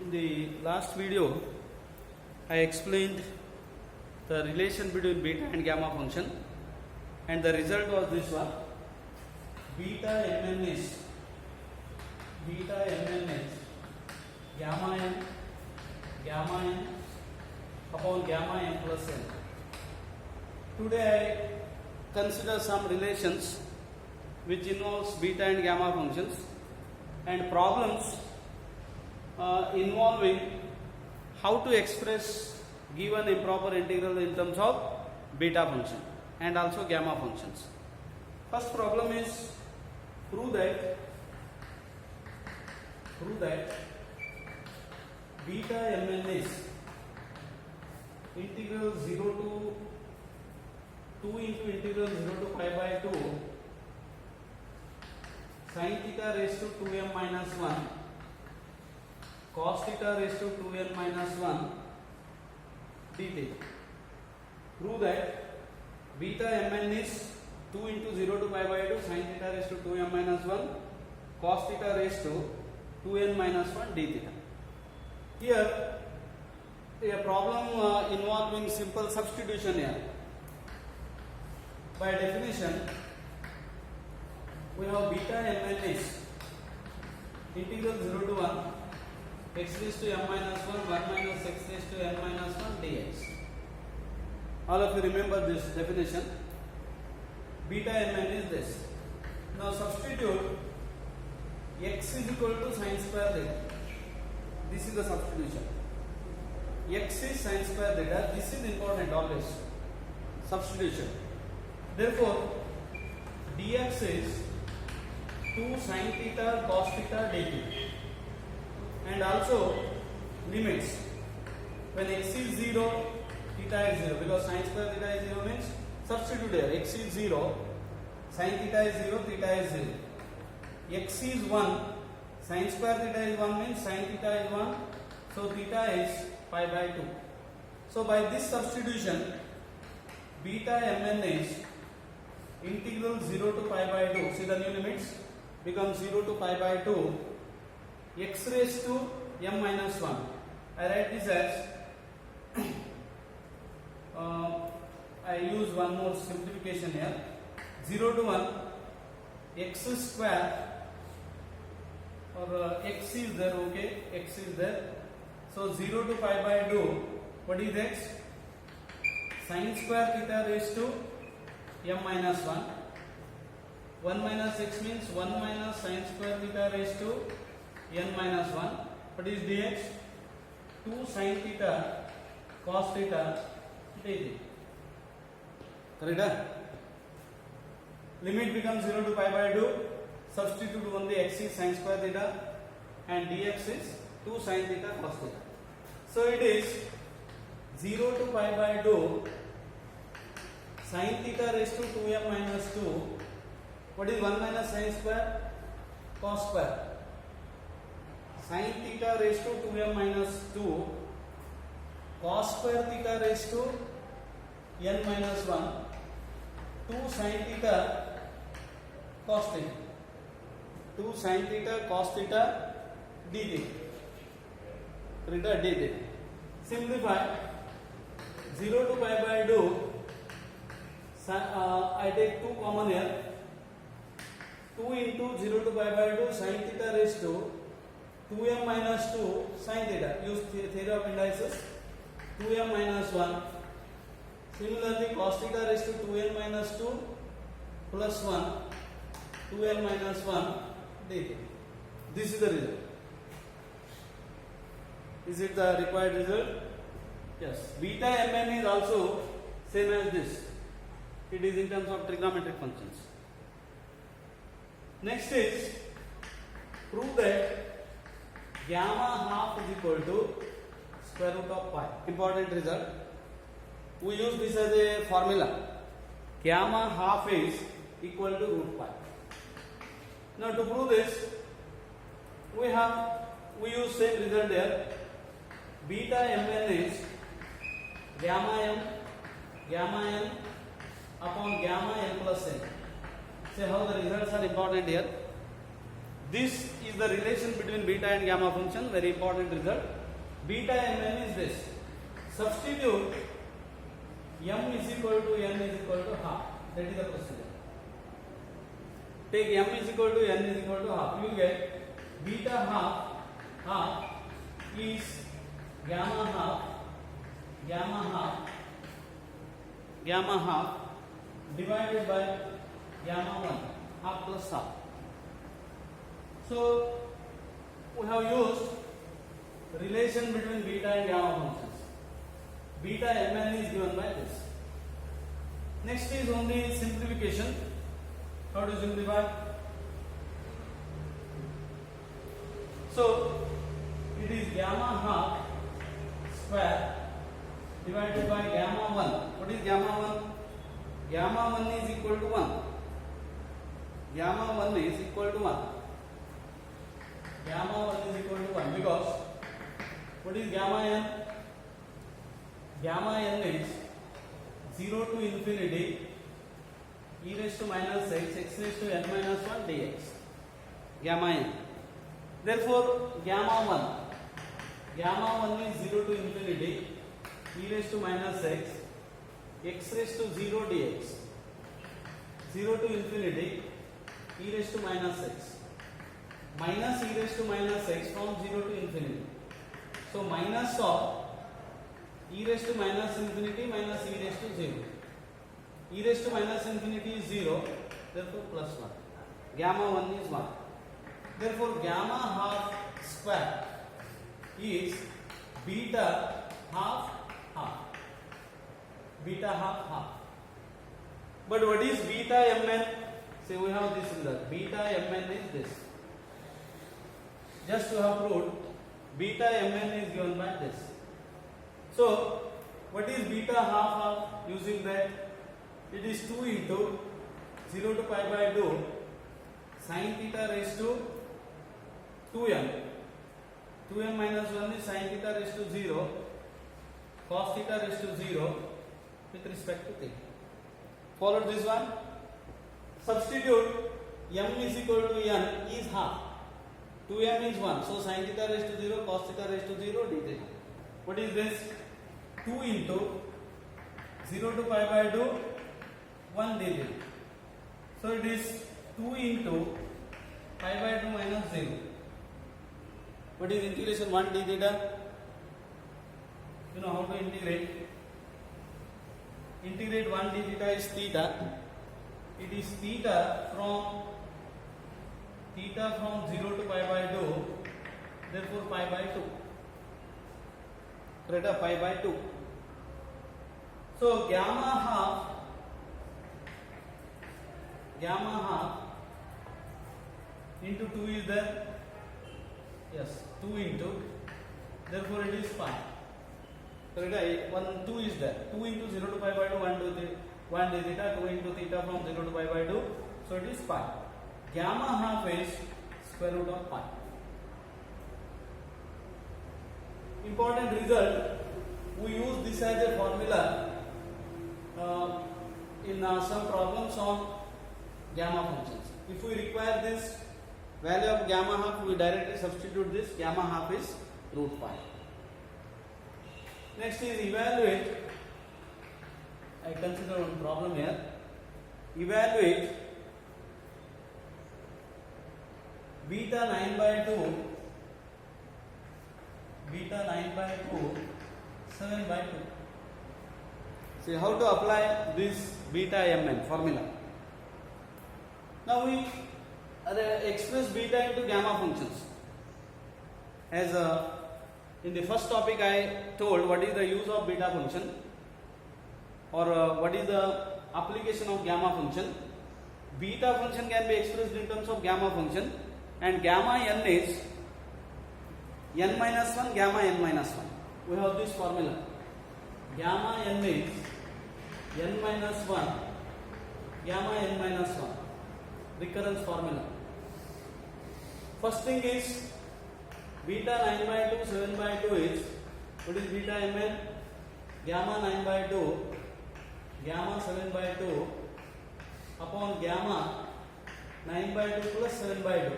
In the last video, I explained the relation between beta and gamma function, and the result was this one. Beta mn is gamma n upon gamma n plus n. Today I consider some relations which involves beta and gamma functions and problems involving how to express given improper integral in terms of beta function and also gamma functions. First problem is prove that beta mn is integral 0 to 2 into integral 0 to pi by 2 sin theta raised to 2m minus 1 cos theta raised to 2n minus 1 dt. Prove that beta mn is 2 into 0 to pi by 2 sin theta raised to 2m minus 1 cos theta raised to 2n minus 1 d theta. Here a problem involving simple substitution here. By definition, we have beta mn is integral 0 to 1 x raised to m minus 1 1 minus x raised to n minus 1 dx. All of you remember this definition. Beta mn is this. Now substitute x is equal to sin square theta. This is the substitution. X is sin square theta. This is important always. Substitution. Therefore, dx is 2 sin theta cos theta dt. And also limits. When x is 0, theta is 0, because sin square theta is 0 means substitute here. X is 0, sin theta is 0, theta is 0. X is 1, sin square theta is 1 means sin theta is 1, so theta is pi by 2. So by this substitution, beta mn is integral 0 to pi by 2. See the new limits becomes 0 to pi by 2 x raised to m minus 1. I write this as I use one more simplification here. 0 to 1 x square or x is there, okay, x is there. So 0 to pi by 2, what is x? Sin square theta raised to m minus 1. 1 minus x means 1 minus sin square theta raised to n minus 1. What is dx? 2 sin theta cos theta dt. Correct? Limit becomes 0 to pi by 2. Substitute only x is sin square theta and dx is 2 sin theta cos theta. So it is 0 to pi by 2 sin theta raised to 2m minus 2. What is 1 minus sin square? Cos square. Sin theta raised to 2m minus 2 cos square theta raised to n minus 1 2 sin theta cos theta 2 sin theta cos theta dt. Dt. Simplify 0 to pi by 2. I take 2 common here. 2 into 0 to pi by 2 sin theta raised to 2m minus 2 sin theta. Use theory of indices. 2m minus 1. Similarly, cos theta raised to 2n minus 2 plus 1 2n minus 1 dt. This is the result. Is it the required result? Yes. Beta mn is also same as this. It is in terms of trigonometric functions. Next is prove that gamma half is equal to square root of pi. Important result. We use this as a formula. Gamma half is equal to root pi. Now to prove this, we use same result here. Beta mn is gamma n upon gamma n plus n. See how the results are important here. This is the relation between beta and gamma function. Very important result. Beta mn is this. Substitute m is equal to n is equal to half. That is the procedure. Take m is equal to n is equal to half. You get beta half is gamma half divided by gamma 1, half plus half. So we have used relation between beta and gamma functions. Beta mn is given by this. Next is only simplification. How to simplify? So it is gamma half square divided by gamma 1. What is gamma 1? Gamma 1 is equal to 1. Gamma 1 is equal to 1. Gamma 1 is equal to 1 because what is gamma n? Gamma n is 0 to infinity e raised to minus x raised to n minus 1 dx. Gamma n. Therefore, gamma 1 is 0 to infinity e raised to minus x raised to 0 dx. 0 to infinity e raised to minus x minus e raised to minus x from 0 to infinity. So minus of e raised to minus infinity minus e raised to 0. E raised to minus infinity is 0, therefore plus 1. Gamma 1 is 1. Therefore gamma half square is beta half. Beta half. But what is beta mn? Say we have this result. Beta mn is this. Just to have proved, beta mn is given by this. So what is beta half? Using that, it is 2 into 0 to pi by 2 sin theta raised to 2m. 2m minus 1 is sin theta raised to 0 cos theta raised to 0 with respect to theta. Follow this one. Substitute m is equal to n is half. 2m is 1. So sin theta raised to 0 cos theta raised to 0 d theta. What is this? 2 into 0 to pi by 2 1 d theta. So it is 2 into pi by 2 minus 0. What is integration 1 d theta? You know how to integrate. Integrate 1 d theta is theta. It is theta from 0 to pi by 2. Therefore pi by 2. Theta pi by 2. So gamma half into 2 is there. Yes, 2 into. Therefore it is pi. Theta 1 2 is there. 2 into 0 to pi by 2 1 d theta. 2 into theta from 0 to pi by 2. So it is pi. Gamma half is square root of pi. Important result. We use this as a formula in some problems on gamma functions. If we require this value of gamma half, we directly substitute this. Gamma half is root pi. Next is evaluate. I consider one problem here. Evaluate beta 9 by 2, 7 by 2. See how to apply this beta mn formula. Now we express beta into gamma functions. As in the first topic I told what is the use of beta function or what is the application of gamma function. Beta function can be expressed in terms of gamma function, and gamma n is n minus 1 gamma n minus 1. We have this formula. Gamma n is n minus 1 gamma n minus 1. Recurrence formula. First thing is beta 9 by 2 7 by 2 is, what is beta mn? Gamma 9 by 2 gamma 7 by 2 upon gamma 9 by 2 plus 7 by 2.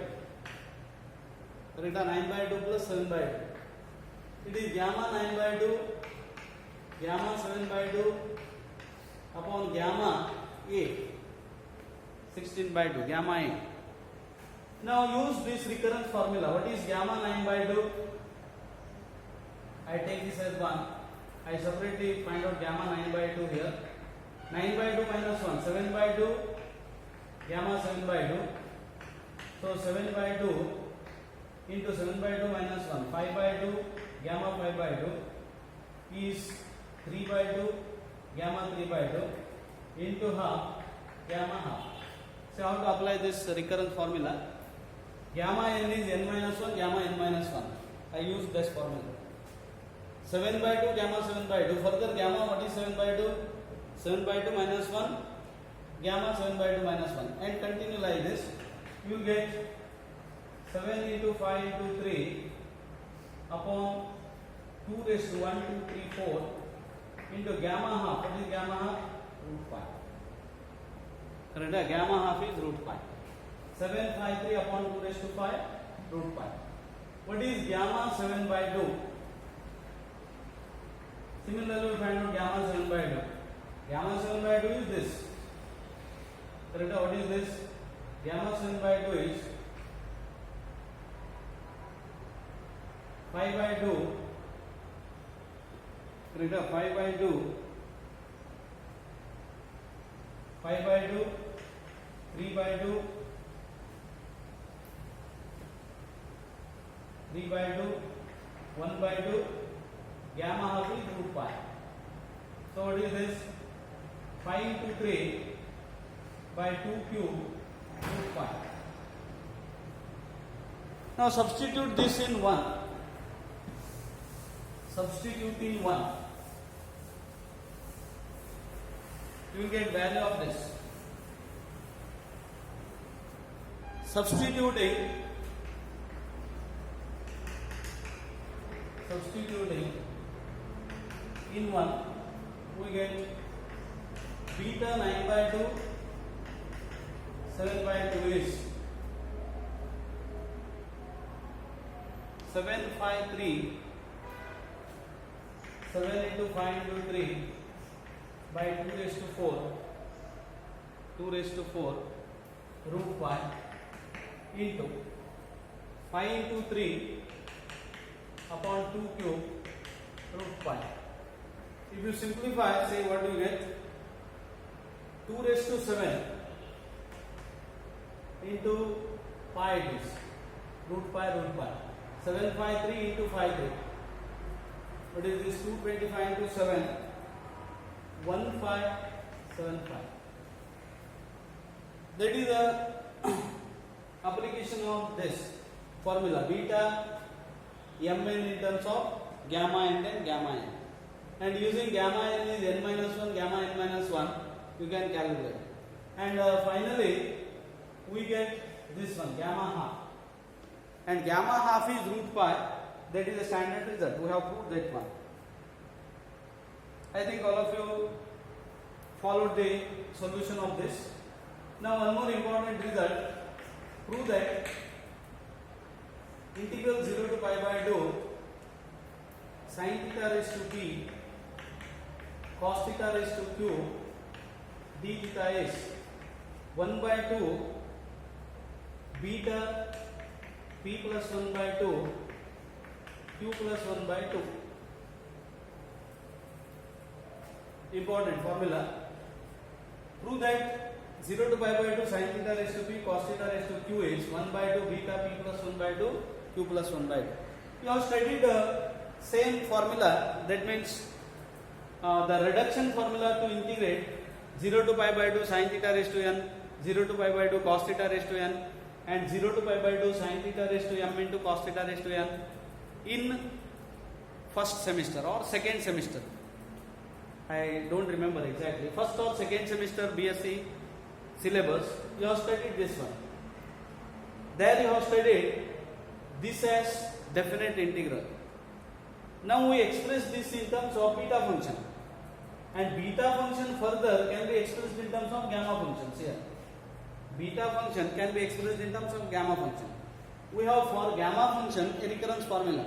Correct? 9 by 2 plus 7 by 2. It is gamma 9 by 2, gamma 7 by 2 upon gamma 8, 16 by 2, gamma 8. Now use this recurrence formula. What is gamma 9 by 2? I take this as 1. I separately find out gamma 9 by 2 here. 9 by 2 minus 1, 7 by 2, gamma 7 by 2. So 7 by 2 into 7 by 2 minus 1, 5 by 2, gamma 5 by 2 is 3 by 2, gamma 3 by 2 into half, gamma half. So how to apply this recurrence formula? Gamma n is n minus 1, gamma n minus 1. I use this formula. 7 by 2, gamma 7 by 2. Further, gamma, what is 7 by 2? 7 by 2 minus 1, gamma 7 by 2 minus 1. And continue like this. You get 7 into 5 into 3 upon 2 raised to 1, 2, 3, 4 into gamma half. What is gamma half? Root 5. Correct? Gamma half is root 5. 7, 5, 3 upon 2 raised to 5, root 5. What is gamma 7 by 2? Similarly, we find out gamma 7 by 2. Gamma 7 by 2 is this. Correct? What is this? Gamma 7 by 2 is 5 by 2. Correct? 5 by 2. 5 by 2. 3 by 2. 3 by 2. 1 by 2. Gamma half is root 5. So what is this? 5 into 3 by 2 cube root 5. Now substitute this in 1. Substitute in 1. You will get value of this. Substituting in 1, we get beta 9 by 2, 7 by 2 is 753, 7 into 5 into 3 by 2 raised to 4, 2 raised to 4 root 5 into 5 into 3 upon 2 cube root 5. If you simplify, say what do you get? 2 raised to 7 into 5 is root 5 root 5. 753 into 53. What is this? 225 into 7. 1575. That is the application of this formula beta mn in terms of gamma n and gamma n. And using gamma n is n minus 1, gamma n minus 1, you can calculate. And finally, we get this one, gamma half. And gamma half is root pi. That is the standard result. We have proved that one. I think all of you followed the solution of this. Now one more important result. Prove that integral 0 to pi by 2 sin theta raised to p cos theta raised to q d theta is 1 by 2 beta p plus 1 by 2 q plus 1 by 2. Important formula. Prove that 0 to pi by 2 sin theta raised to p cos theta raised to q is 1 by 2 beta p plus 1 by 2 q plus 1 by 2. You have studied the same formula, that means the reduction formula to integrate 0 to pi by 2 sin theta raised to n, 0 to pi by 2 cos theta raised to n, and 0 to pi by 2 sin theta raised to m into cos theta raised to n in first semester or second semester. I don't remember exactly. First or second semester BSc syllabus, you have studied this one. There you have studied this as definite integral. Now we express this in terms of beta function, and beta function further can be expressed in terms of gamma functions here. Beta function can be expressed in terms of gamma function. we have for gamma function a recurrence formula.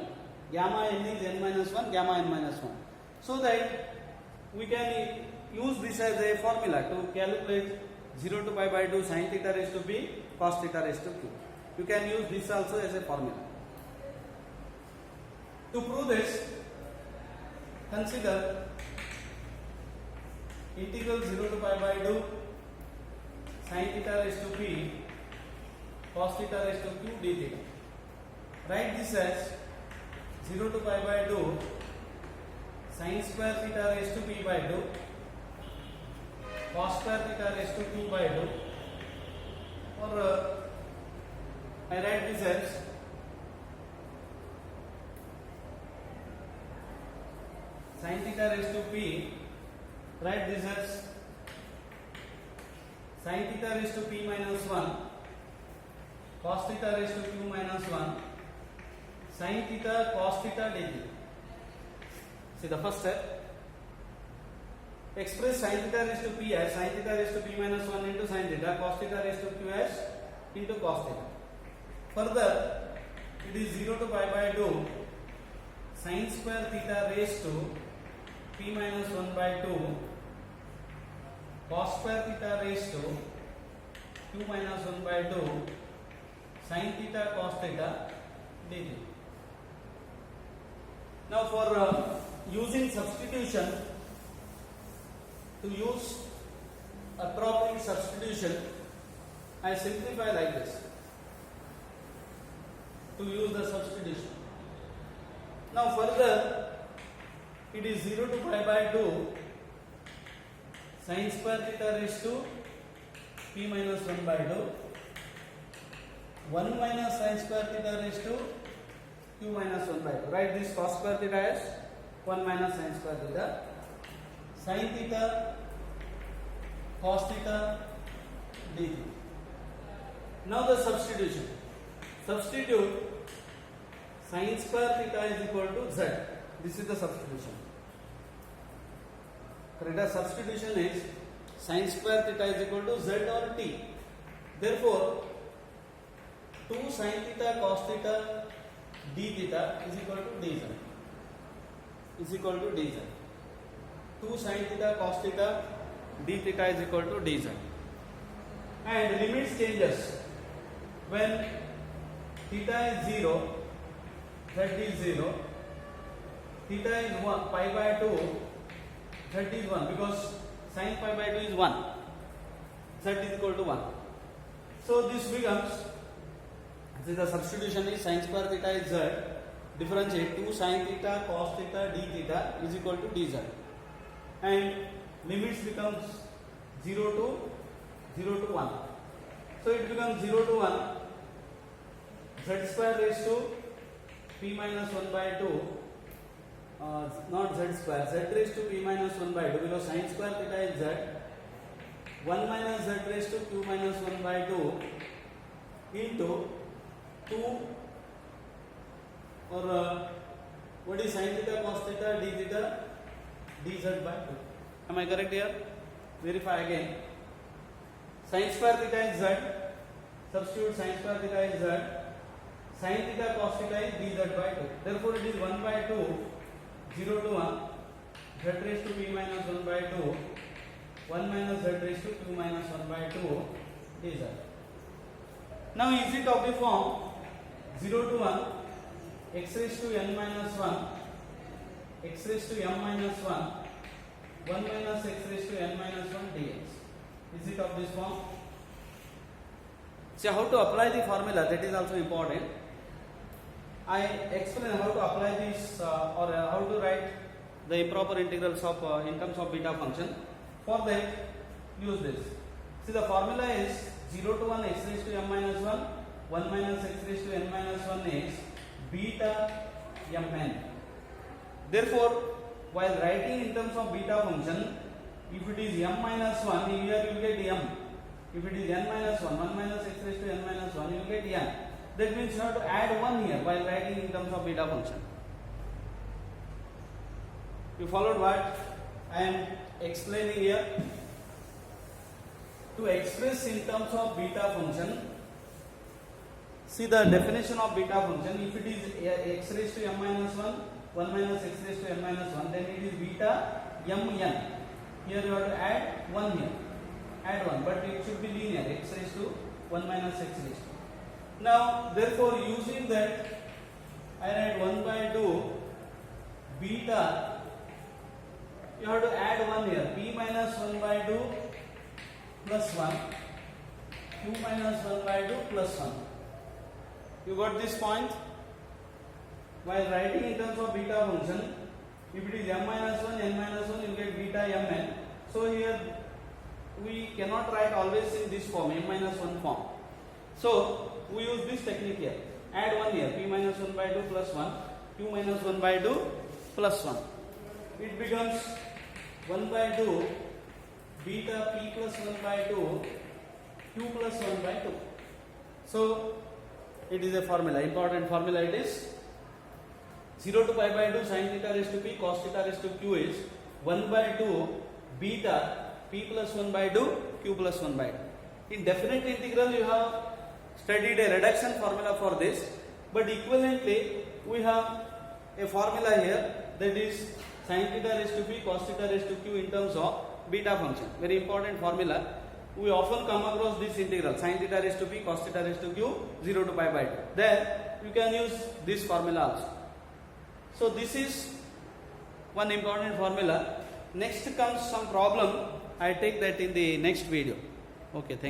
Gamma n is n minus 1, gamma n minus 1. So that we can use this as a formula to calculate 0 to pi by 2 sin theta raised to p cos theta raised to q. You can use this also as a formula. To prove this, consider integral 0 to pi by 2 sin theta raised to p cos theta raised to q d theta. Write this as 0 to pi by 2 sin square theta raised to p by 2 cos square theta raised to q by 2, or I write this as sin theta raised to p, write this as sin theta raised to p minus 1 cos theta raised to q minus 1 sin theta cos theta d theta. See the first step. Express sin theta raised to p as sin theta raised to p minus 1 into sin theta cos theta raised to q as into cos theta. Further, it is 0 to pi by 2 sin square theta raised to p minus 1 by 2 cos square theta raised to q minus 1 by 2 sin theta cos theta d theta. Now for using substitution, to use appropriate substitution, I simplify like this. To use the substitution. Now further, it is 0 to pi by 2 sin square theta raised to p minus 1 by 2 1 minus sin square theta raised to q minus 1 by 2. Write this cos square theta as 1 minus sin square theta sin theta cos theta d theta. Now the substitution. Substitute sin square theta is equal to z. This is the substitution. Correct? Substitution is sin square theta is equal to z or t. Therefore, 2 sin theta cos theta d theta is equal to dz. Is equal to dz. 2 sin theta cos theta d theta is equal to dz. And limits changes when theta is 0, z is 0, theta is 1, pi by 2, z is 1, because sin pi by 2 is 1, z is equal to 1. So this becomes, the substitution is sin square theta is z, differentiate 2 sin theta cos theta d theta is equal to dz, and limits becomes 0 to 1. So it becomes 0 to 1, z square raised to p minus 1 by 2, not z square, z raised to p minus 1 by 2, because sin square theta is z, 1 minus z raised to q minus 1 by 2 into 2, or what is sin theta cos theta d theta dz by 2. Am I correct here? Verify again. Sin square theta is z, substitute sin square theta is z, sin theta cos theta is dz by 2. Therefore it is 1 by 2, 0 to 1, z raised to p minus 1 by 2, 1 minus z raised to q minus 1 by 2 dz. Now is it of the form 0 to 1, x raised to n minus 1, x raised to m minus 1, 1 minus x raised to n minus 1 dx. Is it of this form? So how to apply the formula, that is also important. I explain how to apply this or how to write the improper integrals of in terms of beta function. For that, use this. See, the formula is 0 to 1 x raised to m minus 1, 1 minus x raised to n minus 1 is beta mn. Therefore, while writing in terms of beta function, if it is m minus 1, here you will get m. If it is n minus 1, 1 minus x raised to n minus 1, you will get n. That means you have to add 1 here while writing in terms of beta function. You followed what I am explaining here? To express in terms of beta function, See the definition of beta function. If it is x raised to m minus 1, 1 minus x raised to m minus 1, then it is beta mn. Here you have to add 1 here. Add 1, but it should be linear, x raised to 1 minus x raised to. Now, therefore, using that, I write 1 by 2 beta. You have to add 1 here. P minus 1 by 2 plus 1. Q minus 1 by 2 plus 1. You got this point? While writing in terms of beta function, if it is m minus 1, n minus 1, you get beta mn. So here we cannot write always in this form, m minus 1 form. So we use this technique here. Add 1 here, p minus 1 by 2 plus 1, q minus 1 by 2 plus 1. It becomes 1 by 2 beta p plus 1 by 2 q plus 1 by 2. So it is a formula, important formula it is. 0 to pi by 2 sin theta raised to p cos theta raised to q is 1 by 2 beta p plus 1 by 2 q plus 1 by 2. In definite integral you have studied a reduction formula for this, but equivalently we have a formula here, that is sin theta raised to p cos theta raised to q in terms of beta function. Very important formula. We often come across this integral sin theta raised to p cos theta raised to q 0 to pi by 2. Then you can use this formula also. So this is one important formula. Next comes some problem. I take that in the next video. Okay, thank you.